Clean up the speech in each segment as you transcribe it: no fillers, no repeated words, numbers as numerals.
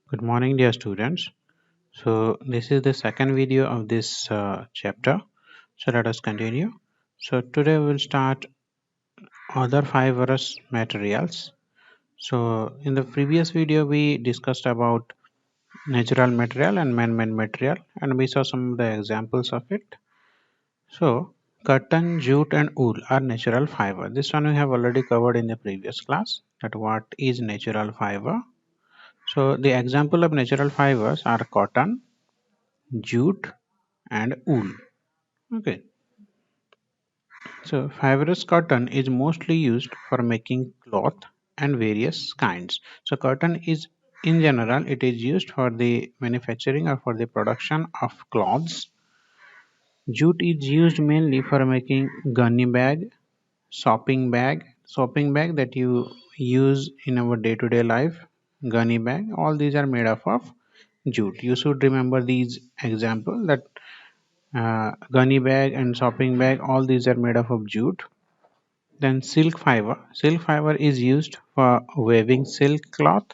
Good morning, dear students. So, this is the second video of this chapter. So, let us continue. So, today we will start other fibrous materials. So, in the previous video, we discussed about natural material and man-made material, and we saw some of the examples of it. So, cotton, jute, and wool are natural fiber. This one we have already covered in the previous class. That what is natural fiber. So, the example of natural fibers are cotton, jute, and wool. Okay, so fibrous cotton is mostly used for making cloth and various kinds. So cotton is in general it is used for the manufacturing or for the production of cloths. Jute is used mainly for making gunny bag, shopping bag that you use in our day-to-day life, gunny bag. All these are made up of jute. You should remember these example that gunny bag and shopping bag. All these are made up of jute. Then silk fiber. Silk fiber is used for weaving silk cloth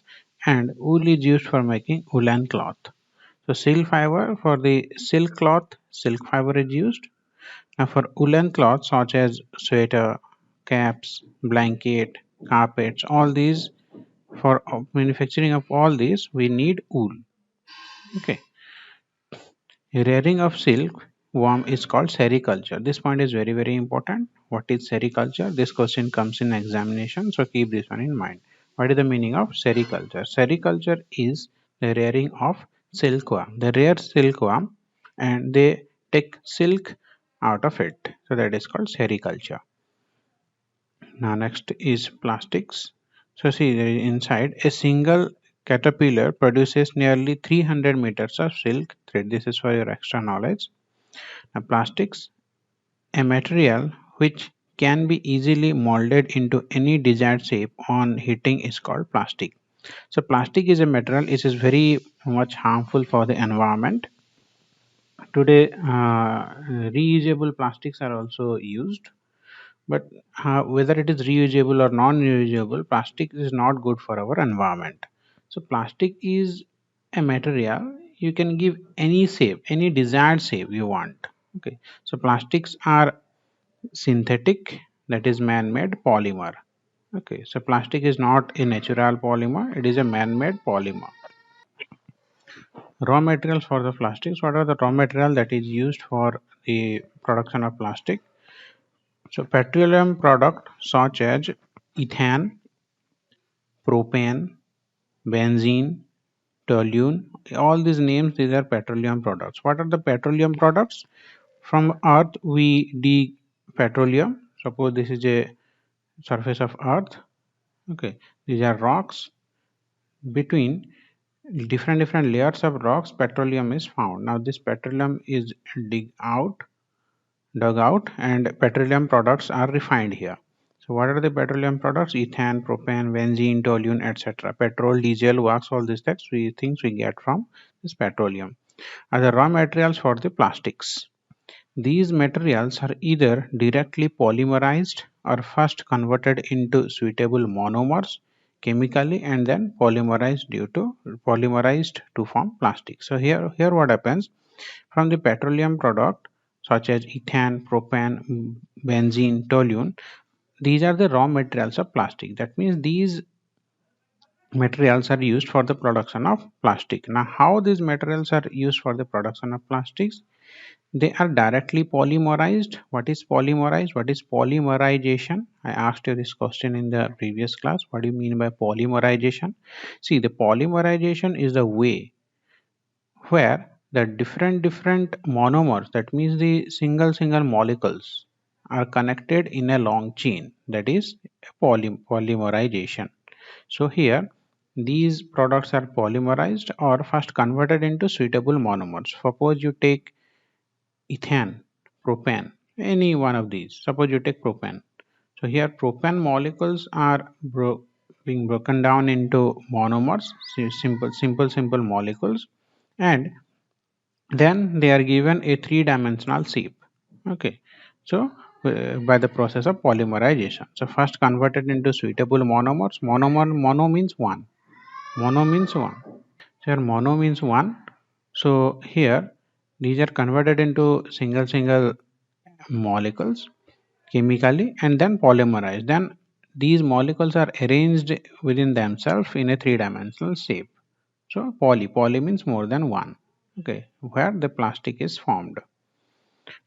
and wool is used for making woolen cloth. So silk fiber for the silk cloth, silk fiber is used. Now for woolen cloth such as sweater, caps, blanket, carpets, all these for manufacturing of all these we need wool. Okay. Rearing of silk worm is called sericulture. This point is very important. What is sericulture? This question comes in examination, so keep this one in mind. What is the meaning of sericulture? Sericulture is the rearing of silkworm. They rear silkworm and they take silk out of it. So that is called sericulture. Now next is plastics. So see inside a single caterpillar produces nearly 300 meters of silk thread. This is for your extra knowledge. Now, plastics, a material which can be easily molded into any desired shape on heating is called plastic. So plastic is a material which is very much harmful for the environment. Today reusable plastics are also used, but whether it is reusable or non-reusable, plastic is not good for our environment. So plastic is a material you can give any shape, any desired shape you want. Okay, so plastics are synthetic, that is man-made polymer. Okay, so plastic is not a natural polymer, it is a man-made polymer. Raw materials for the plastics. What are the raw material that is used for the production of plastic? So petroleum product such as ethane, propane, benzene, toluene, all these names, these are petroleum products. What are the petroleum products? From earth we dig petroleum. Suppose this is a surface of earth. Okay, these are rocks. Between different layers of rocks petroleum is found. Now this petroleum is dug out and petroleum products are refined here. So what are the petroleum products? Ethane, propane, benzene, toluene, etc. Petrol, diesel, wax, all these things we get from this petroleum are the raw materials for the plastics. These materials are either directly polymerized or first converted into suitable monomers chemically and then polymerized to form plastic. So here what happens from the petroleum product such as ethane, propane, benzene, toluene, these are the raw materials of plastic. That means these materials are used for the production of plastic. Now how these materials are used for the production of plastics? They are directly polymerized. What is polymerized? What is polymerization? I asked you this question in the previous class. What do you mean by polymerization? See, the polymerization is the way where the different monomers, that means the single molecules, are connected in a long chain. That is polymerization. So here these products are polymerized or first converted into suitable monomers. Suppose you take ethane, propane, any one of these. Suppose you take propane. So here propane molecules are being broken down into monomers, simple molecules, and then they are given a three-dimensional shape. Okay, so by the process of polymerization. So first converted into suitable monomers. Mono means one. Mono means one. So here mono means one. So here these are converted into single molecules chemically and then polymerized. Then these molecules are arranged within themselves in a three-dimensional shape. So poly means more than one. Okay, where the plastic is formed.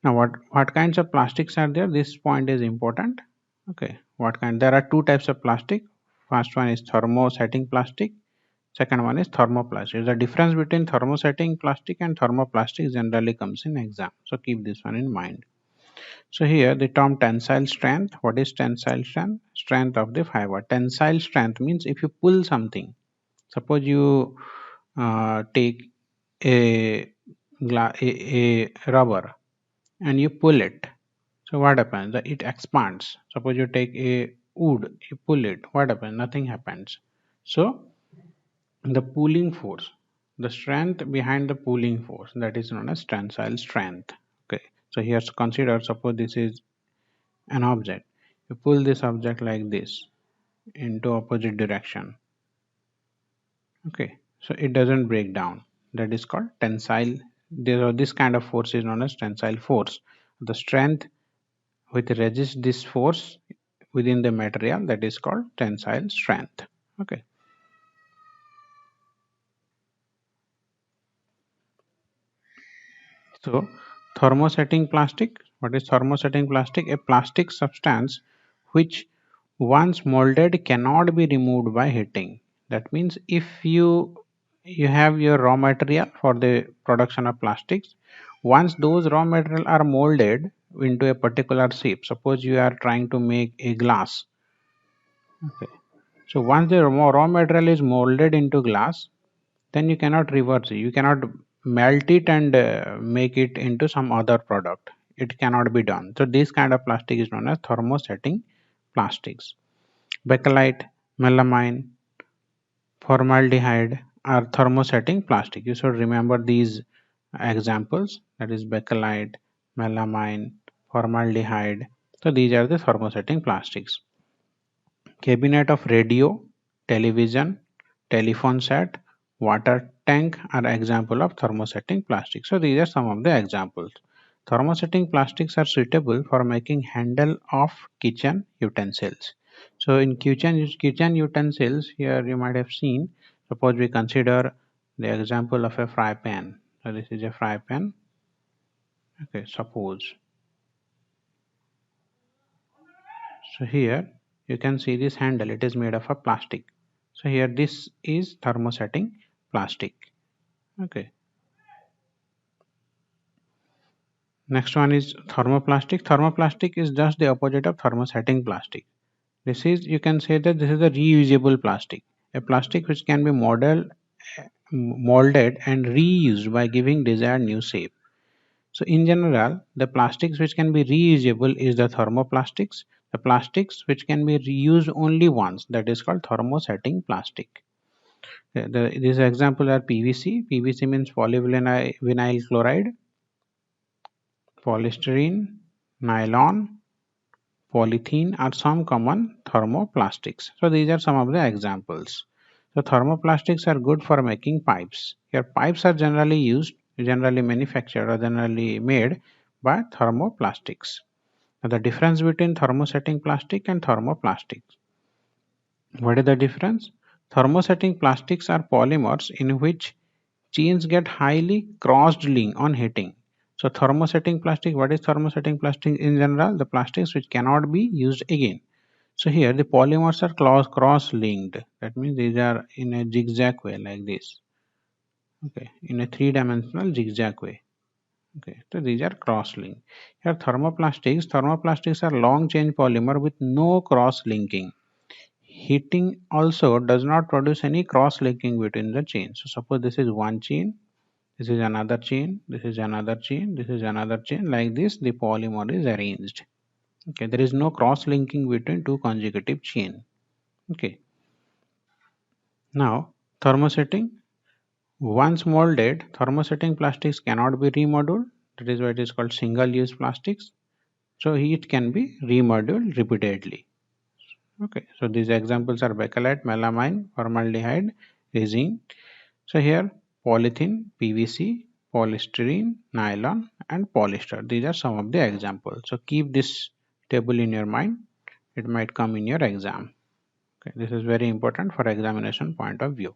Now what kinds of plastics are there? This point is important. Okay, what kind? There are two types of plastic. First one is thermosetting plastic. Second one is thermoplastic. The difference between thermosetting plastic and thermoplastic generally comes in exam. So keep this one in mind. So here the term tensile strength. What is tensile strength? Strength of the fiber. Tensile strength means if you pull something. Suppose you take a, a rubber and you pull it. So what happens? It expands. Suppose you take a wood, you pull it. What happens? Nothing happens. So the pulling force, the strength behind the pulling force, that is known as tensile strength. Okay. So here consider, suppose this is an object. You pull this object like this into opposite direction. Okay. So it doesn't break down. That is called tensile. This kind of force is known as tensile force. The strength which resists this force within the material, that is called tensile strength. Okay. So thermosetting plastic. What is thermosetting plastic? A plastic substance which once molded cannot be removed by heating. That means if you have your raw material for the production of plastics, once those raw material are molded into a particular shape, suppose you are trying to make a glass. Okay. So once the raw material is molded into glass, then you cannot reverse it. You cannot melt it and make it into some other product. It cannot be done. So this kind of plastic is known as thermosetting plastics. Bakelite, melamine, formaldehyde are thermosetting plastic. You should remember these examples. That is bakelite, melamine, formaldehyde. So these are the thermosetting plastics. Cabinet of radio, television, telephone set, water tank are example of thermosetting plastics. So these are some of the examples. Thermosetting plastics are suitable for making handle of kitchen utensils. So in kitchen utensils, here you might have seen, suppose we consider the example of a fry pan. So this is a fry pan. Okay, suppose. So here you can see this handle, it is made of a plastic. So here this is thermosetting plastic. Okay. Next one is thermoplastic. Thermoplastic is just the opposite of thermosetting plastic. This is, you can say that this is a reusable plastic. A plastic which can be molded and reused by giving desired new shape. So in general, the plastics which can be reusable is the thermoplastics. The plastics which can be reused only once, that is called thermosetting plastic. These examples are PVC. PVC means polyvinyl chloride, polystyrene, nylon, polythene are some common thermoplastics. So these are some of the examples. So thermoplastics are good for making pipes. Here pipes are generally manufactured or generally made by thermoplastics. Now, the difference between thermosetting plastic and thermoplastics. What is the difference? Thermosetting plastics are polymers in which chains get highly cross-linked on heating. So thermosetting plastic, what is thermosetting plastic in general? The plastics which cannot be used again. So here the polymers are cross-linked. That means these are in a zigzag way like this. Okay, in a three-dimensional zigzag way. Okay, so these are cross-linked. Here thermoplastics are long-chain polymer with no cross-linking. Heating also does not produce any cross-linking between the chains. So suppose this is one chain, this is another chain, this is another chain, this is another chain. Like this, the polymer is arranged. Okay, there is no cross-linking between two consecutive chain. Okay. Now, thermosetting. Once molded, thermosetting plastics cannot be remodeled. That is why it is called single-use plastics. So it can be remodeled repeatedly. Okay. So these examples are bakelite, melamine, formaldehyde, resin. So here polythene, PVC, polystyrene, nylon and polyester. These are some of the examples. So keep this table in your mind. It might come in your exam. Okay, this is very important for examination point of view.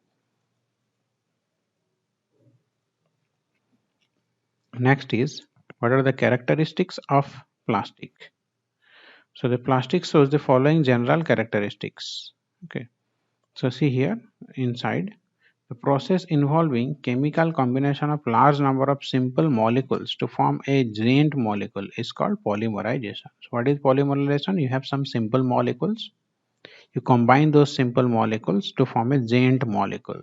Next is, what are the characteristics of plastic? So the plastic shows the following general characteristics. Okay, so see here inside, the process involving chemical combination of large number of simple molecules to form a giant molecule is called polymerization. So what is polymerization? You have some simple molecules, you combine those simple molecules to form a giant molecule.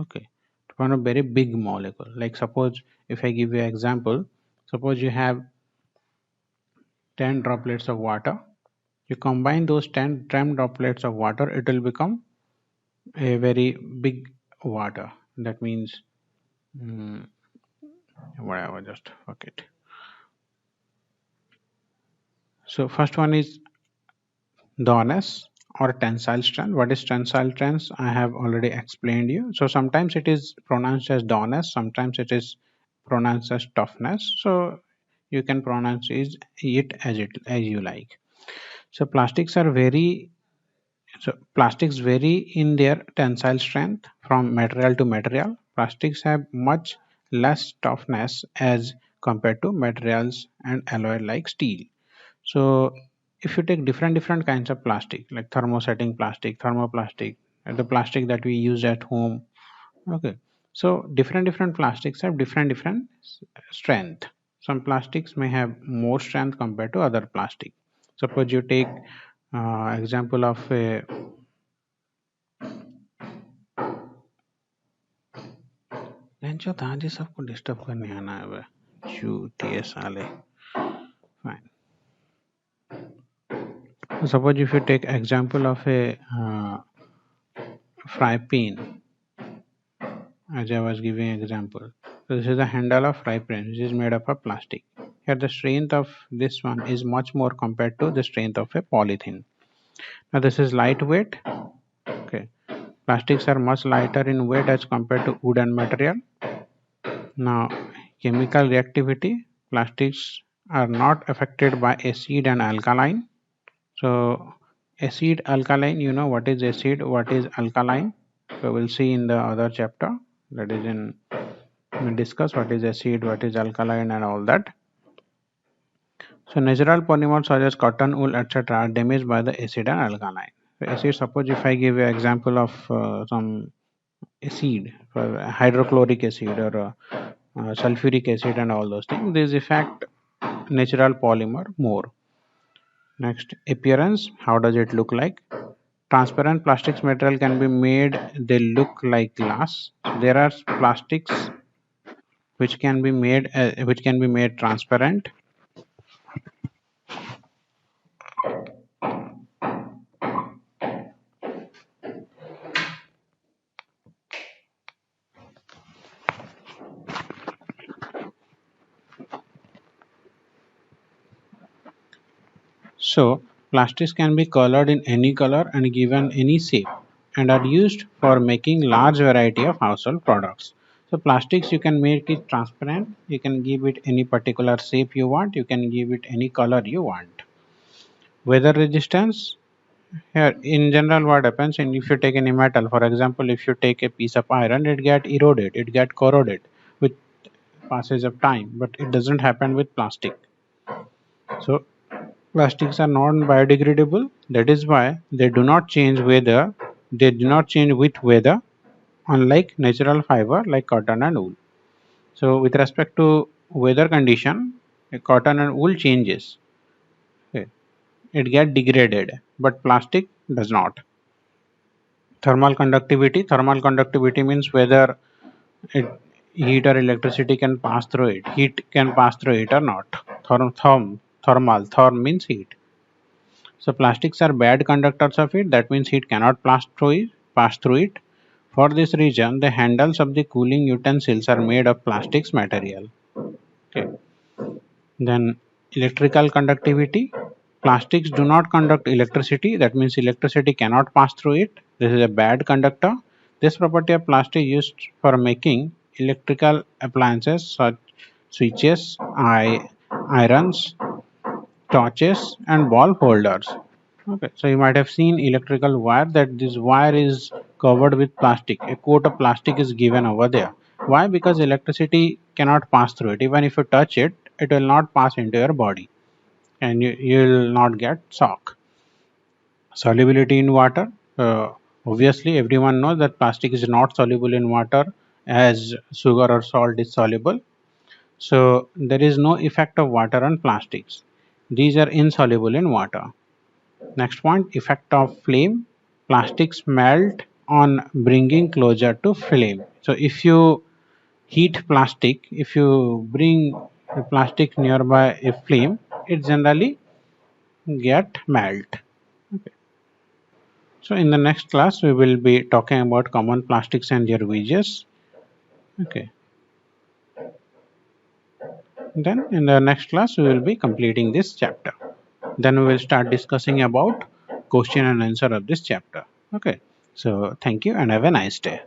Okay, to form a very big molecule. Like suppose if I give you an example, suppose you have 10 droplets of water, you combine those 10 droplets of water, it will become a very big water. That means whatever, just forget. So first one is doneness or tensile strength. What is tensile strength? I have already explained you. So sometimes it is pronounced as doneness, sometimes it is pronounced as toughness. So you can pronounce it as you like. So plastics vary in their tensile strength from material to material. Plastics have much less toughness as compared to materials and alloy like steel. So if you take different kinds of plastic like thermosetting plastic, thermoplastic, and the plastic that we use at home, okay. So different plastics have different strength. Some plastics may have more strength compared to other plastic. Suppose you take example of a बेंचो ताजी सबको disturb करने आना है बे चूतिए साले fine. Suppose if you take example of a fry pan, as I was giving example. So this is the handle of fry pan, which is made up of plastic. Here the strength of this one is much more compared to the strength of a polythene. Now this is lightweight. Okay, plastics are much lighter in weight as compared to wood and material. Now chemical reactivity, plastics are not affected by acid and alkaline. So acid alkaline, you know what is acid, what is alkaline. So we'll see in the other chapter, that is in, we'll discuss what is acid, what is alkaline and all that. So natural polymers such as cotton, wool, etc. are damaged by the acid and alkaline. So acid, suppose if I give you example of some acid, for hydrochloric acid or sulfuric acid and all those things, this affect natural polymer more. Next, appearance, how does it look like? Transparent plastics material can be made, they look like glass. There are plastics which can be made transparent. So plastics can be colored in any color and given any shape and are used for making large variety of household products. So plastics, you can make it transparent, you can give it any particular shape you want, you can give it any color you want. Weather resistance, here in general what happens, and if you take any metal, for example if you take a piece of iron, it get eroded, it get corroded with passage of time, but it doesn't happen with plastic. So plastics are non-biodegradable. That is why they do not change weather. They do not change with weather, unlike natural fiber like cotton and wool. So, with respect to weather condition, cotton and wool changes. Okay. It get degraded, but plastic does not. Thermal conductivity. Thermal conductivity means whether it, heat or electricity can pass through it. Heat can pass through it or not. Thermal. Therm means heat. So plastics are bad conductors of it. That means heat cannot pass through it. Pass through it. For this reason, the handles of the cooling utensils are made of plastics material. Okay. Then electrical conductivity. Plastics do not conduct electricity. That means electricity cannot pass through it. This is a bad conductor. This property of plastic used for making electrical appliances such switches, irons, torches, and ball holders. Okay, so you might have seen electrical wire, that this wire is covered with plastic. A coat of plastic is given over there. Why? Because electricity cannot pass through it. Even if you touch it, it will not pass into your body, and you will not get shock. Solubility in water. Obviously, everyone knows that plastic is not soluble in water as sugar or salt is soluble. So there is no effect of water on plastics. These are insoluble in water. Next point, effect of flame. Plastics melt on bringing closer to flame. So if you heat plastic, if you bring the plastic nearby a flame, it generally get melt. Okay. So in the next class, we will be talking about common plastics and their uses. Okay. Then in the next class, we will be completing this chapter. Then we will start discussing about question and answer of this chapter. Okay. So thank you and have a nice day.